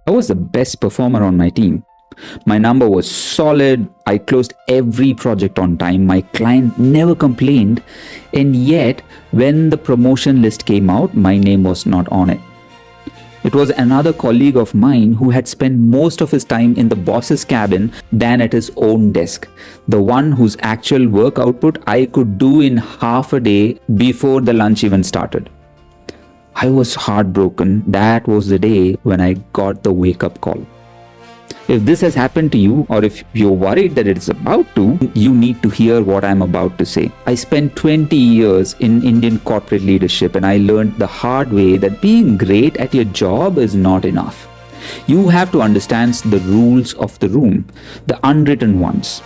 I was the best performer on my team. My number was solid. I closed every project on time. My client never complained. And yet, when the promotion list came out, my name was not on it. It was another colleague of mine who had spent most of his time in the boss's cabin than at his own desk. The one whose actual work output I could do in half a day before the lunch even started. I was heartbroken. That was the day when I got the wake up call. If this has happened to you, or if you're worried that it's about to, you need to hear what I'm about to say. I spent 20 years in Indian corporate leadership, and I learned the hard way that being great at your job is not enough. You have to understand the rules of the room, the unwritten ones.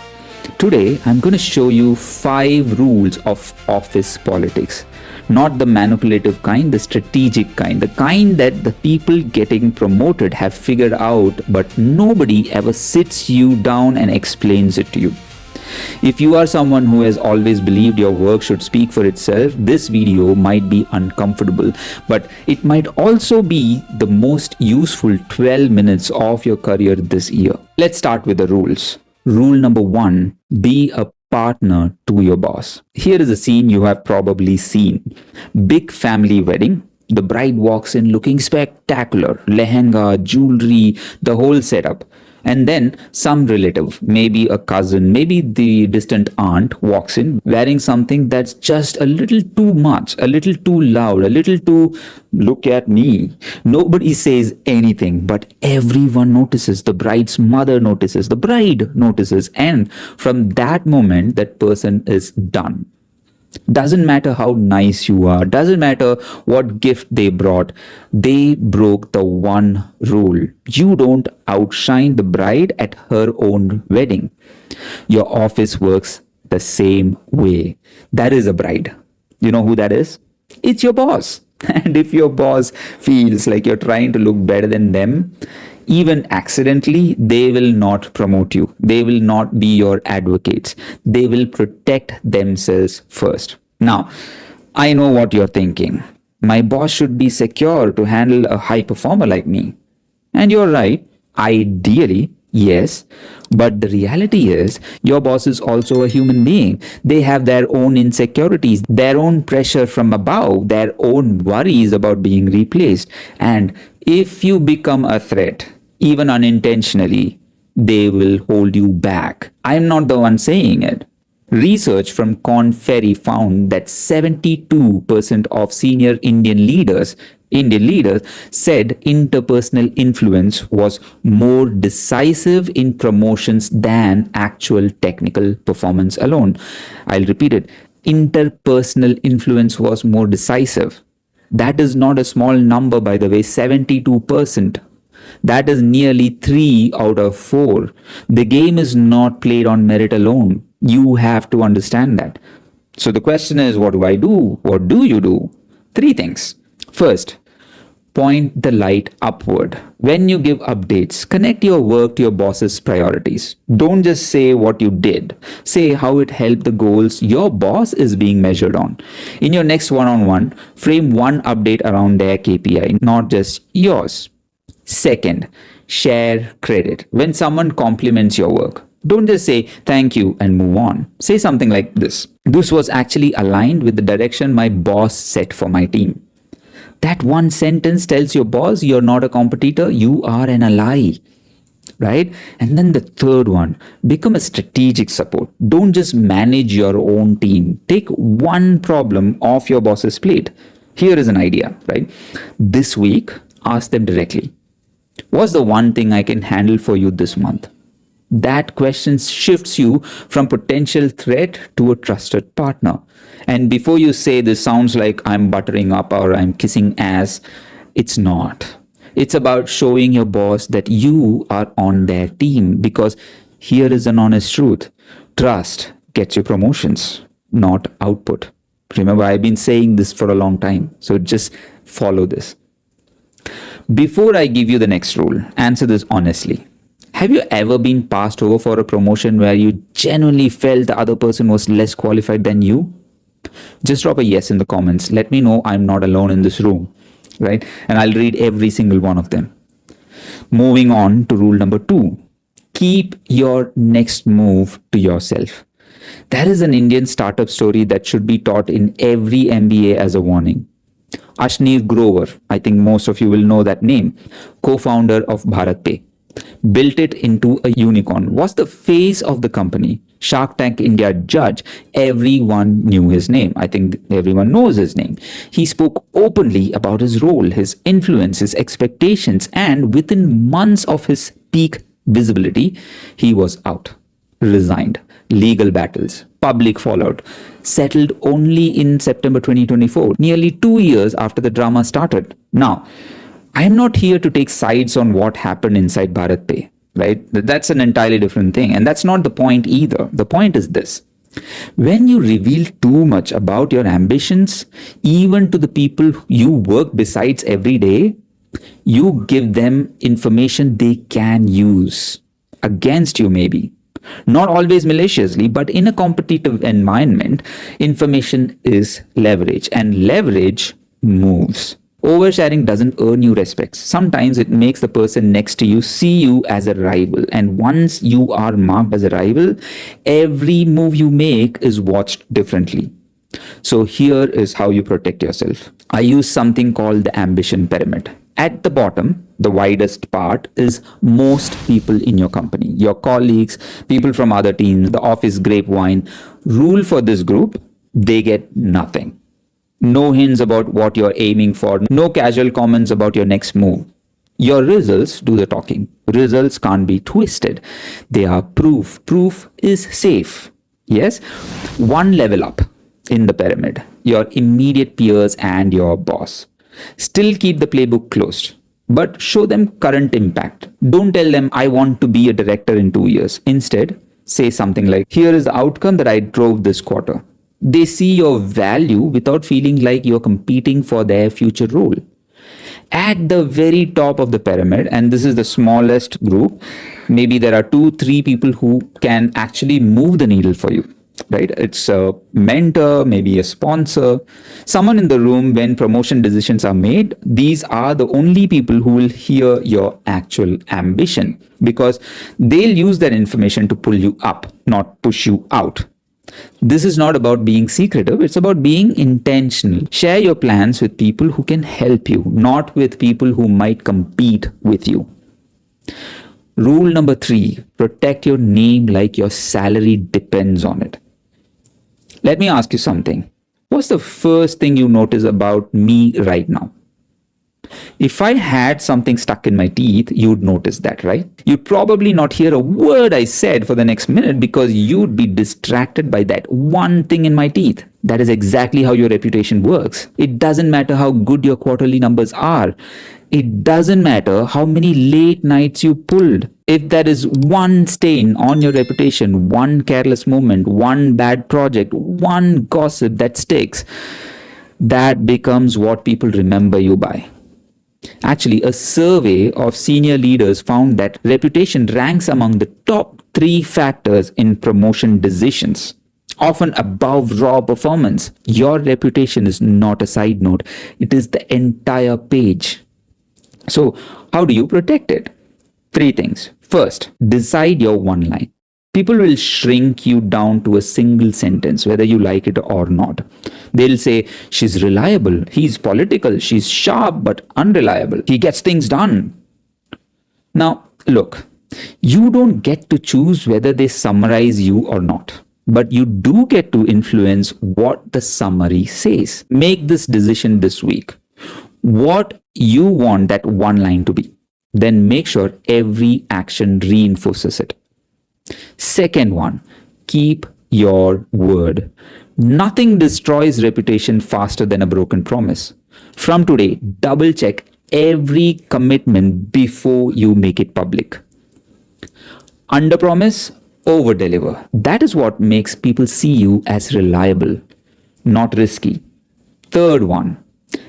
Today, I'm going to show you 5 rules of office politics. Not the manipulative kind, the strategic kind, the kind that the people getting promoted have figured out, but nobody ever sits you down and explains it to you. If you are someone who has always believed your work should speak for itself, this video might be uncomfortable, but it might also be the most useful 12 minutes of your career this year. Let's start with the rules. Rule number 1, be a partner to your boss. Here is a scene you have probably seen. Big family wedding. The bride walks in looking spectacular. Lehenga, jewelry, the whole setup. And then some relative, maybe a cousin, maybe the distant aunt walks in wearing something that's just a little too much, a little too loud, a little too, look at me. Nobody says anything, but everyone notices. The bride's mother notices, the bride notices. And from that moment, that person is done. Doesn't matter how nice you are, doesn't matter what gift they brought, they broke the one rule. You don't outshine the bride at her own wedding. Your office works the same way. That is a bride. You know who that is? It's your boss. And if your boss feels like you're trying to look better than them, even accidentally, they will not promote you. They will not be your advocates. They will protect themselves first. Now, I know what you're thinking. My boss should be secure to handle a high performer like me. And you're right. Ideally, yes. But the reality is, your boss is also a human being. They have their own insecurities, their own pressure from above, their own worries about being replaced. And if you become a threat, even unintentionally, they will hold you back. I'm not the one saying it. Research from Korn Ferry found that 72% of senior Indian leaders said interpersonal influence was more decisive in promotions than actual technical performance alone. I'll repeat it. Interpersonal influence was more decisive. That is not a small number, by the way, 72%. That is nearly 3 out of 4. The game is not played on merit alone. You have to understand that. So the question is, what do I do? What do you do? 3 things. First, point the light upward. When you give updates, connect your work to your boss's priorities. Don't just say what you did. Say how it helped the goals your boss is being measured on. In your next one-on-one, frame one update around their KPI, not just yours. Second, share credit. When someone compliments your work, don't just say thank you and move on. Say something like this. This was actually aligned with the direction my boss set for my team. That one sentence tells your boss you're not a competitor, you are an ally. Right? And then the third one, become a strategic support. Don't just manage your own team. Take one problem off your boss's plate. Here is an idea, right? This week, ask them directly. What's the one thing I can handle for you this month? That question shifts you from potential threat to a trusted partner. And before you say this sounds like I'm buttering up or I'm kissing ass, it's not. It's about showing your boss that you are on their team, because here is an honest truth. Trust gets you promotions, not output. Remember, I've been saying this for a long time, so just follow this. Before I give you the next rule, answer this honestly. Have you ever been passed over for a promotion where you genuinely felt the other person was less qualified than you? Just drop a yes in the comments. Let me know I'm not alone in this room, right? And I'll read every single one of them. Moving on to rule number 2, keep your next move to yourself. That is an Indian startup story that should be taught in every MBA as a warning. Ashneer Grover, I think most of you will know that name, co-founder of BharatPay, built it into a unicorn, was the face of the company. Shark Tank India judge, everyone knew his name. I think everyone knows his name. He spoke openly about his role, his influence, his expectations, and within months of his peak visibility, he was out, resigned. Legal battles, public fallout, settled only in September 2024, nearly 2 years after the drama started. Now, I am not here to take sides on what happened inside BharatPay, right? That's an entirely different thing. And that's not the point either. The point is this. When you reveal too much about your ambitions, even to the people you work besides every day, you give them information they can use against you, maybe. Not always maliciously, but in a competitive environment, information is leverage, and leverage moves. Oversharing doesn't earn you respect. Sometimes it makes the person next to you see you as a rival. And once you are marked as a rival, every move you make is watched differently. So here is how you protect yourself. I use something called the ambition pyramid. At the bottom, the widest part, is most people in your company, your colleagues, people from other teams, the office grapevine. Rule for this group, they get nothing. No hints about what you're aiming for, no casual comments about your next move. Your results do the talking. Results can't be twisted. They are proof. Proof is safe. Yes? One level up in the pyramid, your immediate peers and your boss. Still keep the playbook closed, but show them current impact. Don't tell them, I want to be a director in 2 years. Instead, say something like, here is the outcome that I drove this quarter. They see your value without feeling like you're competing for their future role. At the very top of the pyramid, and this is the smallest group, maybe there are 2-3 people who can actually move the needle for you. Right? It's a mentor, maybe a sponsor, someone in the room when promotion decisions are made. These are the only people who will hear your actual ambition, because they'll use that information to pull you up, not push you out. This is not about being secretive, it's about being intentional. Share your plans with people who can help you, not with people who might compete with you. Rule number 3, protect your name like your salary depends on it. Let me ask you something. What's the first thing you notice about me right now? If I had something stuck in my teeth, you'd notice that, right? You'd probably not hear a word I said for the next minute because you'd be distracted by that one thing in my teeth. That is exactly how your reputation works. It doesn't matter how good your quarterly numbers are. It doesn't matter how many late nights you pulled. If there is one stain on your reputation, one careless moment, one bad project, one gossip that sticks, that becomes what people remember you by. Actually, a survey of senior leaders found that reputation ranks among the top 3 factors in promotion decisions, often above raw performance. Your reputation is not a side note, it is the entire page. So, how do you protect it? 3 things. First, decide your one line. People will shrink you down to a single sentence, whether you like it or not. They'll say, she's reliable, he's political, she's sharp but unreliable, he gets things done. Now, look, you don't get to choose whether they summarize you or not, but you do get to influence what the summary says. Make this decision this week. What you want that one line to be. Then make sure every action reinforces it. Second one, keep your word. Nothing destroys reputation faster than a broken promise. From today, double check every commitment before you make it public. Under promise, over deliver. That is what makes people see you as reliable, not risky. Third one,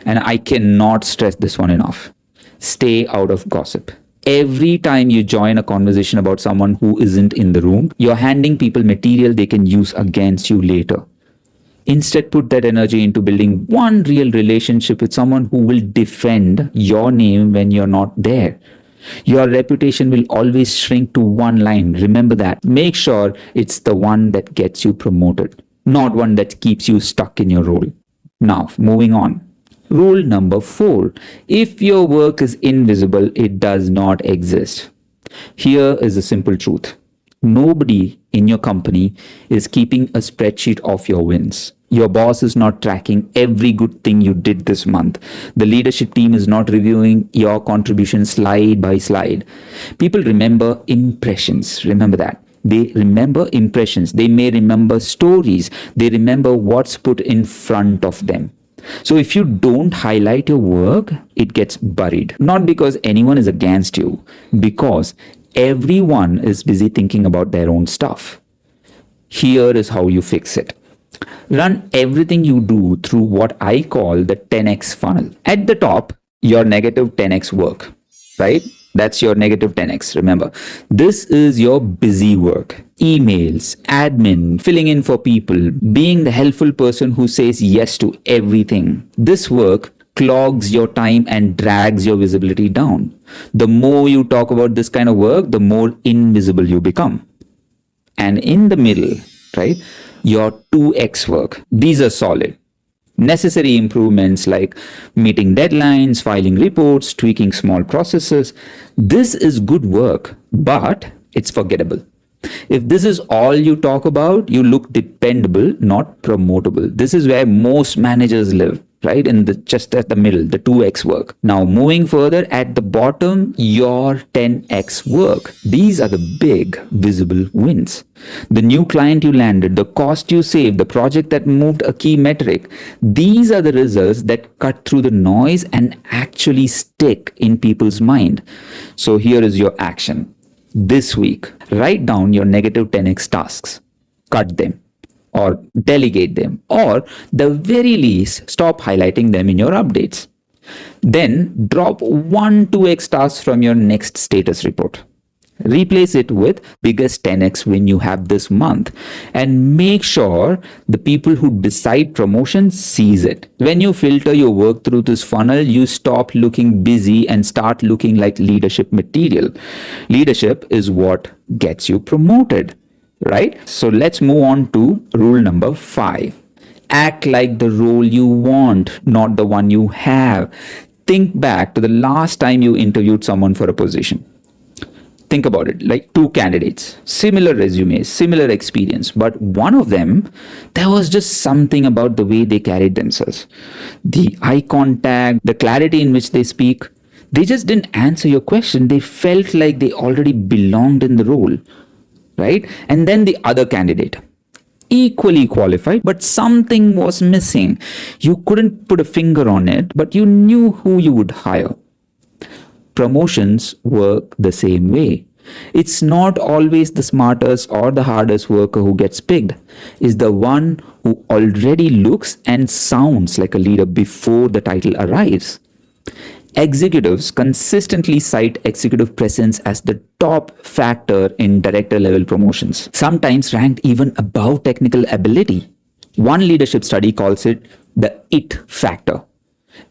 and I cannot stress this one enough, stay out of gossip. Every time you join a conversation about someone who isn't in the room, you're handing people material they can use against you later. Instead, put that energy into building one real relationship with someone who will defend your name when you're not there. Your reputation will always shrink to one line. Remember that. Make sure it's the one that gets you promoted, not one that keeps you stuck in your role. Now, moving on. Rule number 4. If your work is invisible, it does not exist. Here is a simple truth. Nobody in your company is keeping a spreadsheet of your wins. Your boss is not tracking every good thing you did this month. The leadership team is not reviewing your contribution slide by slide. People remember impressions. Remember that. They remember impressions. They may remember stories. They remember what's put in front of them. So if you don't highlight your work, it gets buried. Not because anyone is against you, because everyone is busy thinking about their own stuff. Here is how you fix it. Run everything you do through what I call the 10x funnel. At the top, your negative 10x work, right? That's your negative 10x. Remember, this is your busy work. Emails, admin, filling in for people, being the helpful person who says yes to everything. This work clogs your time and drags your visibility down. The more you talk about this kind of work, the more invisible you become. And in the middle, right, your 2x work. These are solid. Necessary improvements like meeting deadlines, filing reports, tweaking small processes. This is good work, but it's forgettable. If this is all you talk about, you look dependable, not promotable. This is where most managers live, right? In the just at the middle, the 2x work. Now moving further, at the bottom, your 10x work. These are the big visible wins. The new client you landed, the cost you saved, the project that moved a key metric. These are the results that cut through the noise and actually stick in people's mind. So here is your action. This week, write down your negative 10x tasks, cut them, or delegate them, or the very least, stop highlighting them in your updates. Then drop 1 2x task from your next status report. Replace it with biggest 10x win you have this month, and make sure the people who decide promotion sees it. When you filter your work through this funnel, you stop looking busy and start looking like leadership material. Leadership is what gets you promoted, right? So let's move on to rule number 5. Act like the role you want, not the one you have. Think back to the last time you interviewed someone for a position. Think about it, like 2 candidates, similar resumes, similar experience, but one of them, there was just something about the way they carried themselves. The eye contact, the clarity in which they speak, they just didn't answer your question. They felt like they already belonged in the role, right? And then the other candidate, equally qualified, but something was missing. You couldn't put a finger on it, but you knew who you would hire. Promotions work the same way. It's not always the smartest or the hardest worker who gets picked. It's the one who already looks and sounds like a leader before the title arrives. Executives consistently cite executive presence as the top factor in director level promotions, sometimes ranked even above technical ability. One leadership study calls it the it factor.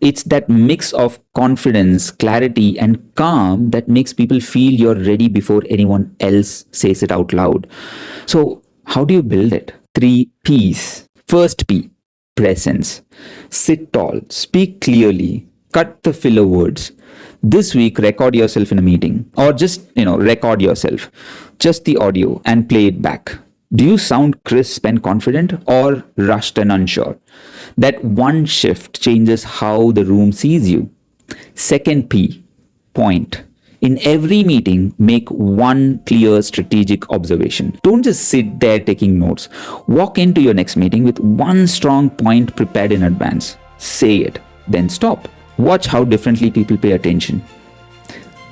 It's that mix of confidence, clarity, and calm that makes people feel you're ready before anyone else says it out loud. So, how do you build it? 3 P's. First P, presence. Sit tall, speak clearly, cut the filler words. This week, record yourself in a meeting, or just, record yourself, just the audio, and play it back. Do you sound crisp and confident, or rushed and unsure? That one shift changes how the room sees you. Second P, point. In every meeting, make one clear strategic observation. Don't just sit there taking notes. Walk into your next meeting with one strong point prepared in advance. Say it, then stop. Watch how differently people pay attention.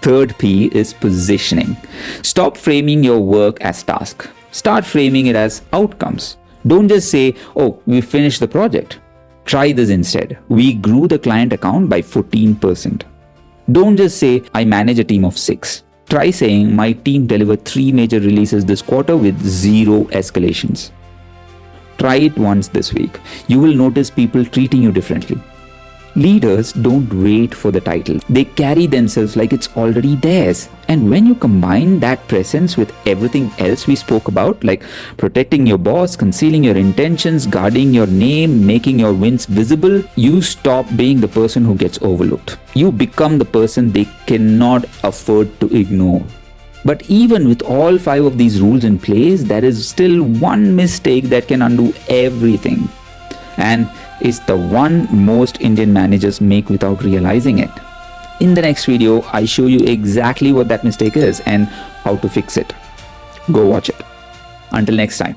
Third P is positioning. Stop framing your work as task. Start framing it as outcomes. Don't just say, oh, we finished the project. Try this instead. We grew the client account by 14%. Don't just say, I manage a team of 6. Try saying, my team delivered 3 major releases this quarter with 0 escalations. Try it once this week. You will notice people treating you differently. Leaders don't wait for the title. They carry themselves like it's already theirs. And when you combine that presence with everything else we spoke about, like protecting your boss, concealing your intentions, guarding your name, making your wins visible, you stop being the person who gets overlooked. You become the person they cannot afford to ignore. But even with all 5 of these rules in place, there is still one mistake that can undo everything. And it's the one most Indian managers make without realizing it. In the next video, I show you exactly what that mistake is and how to fix it. Go watch it. Until next time.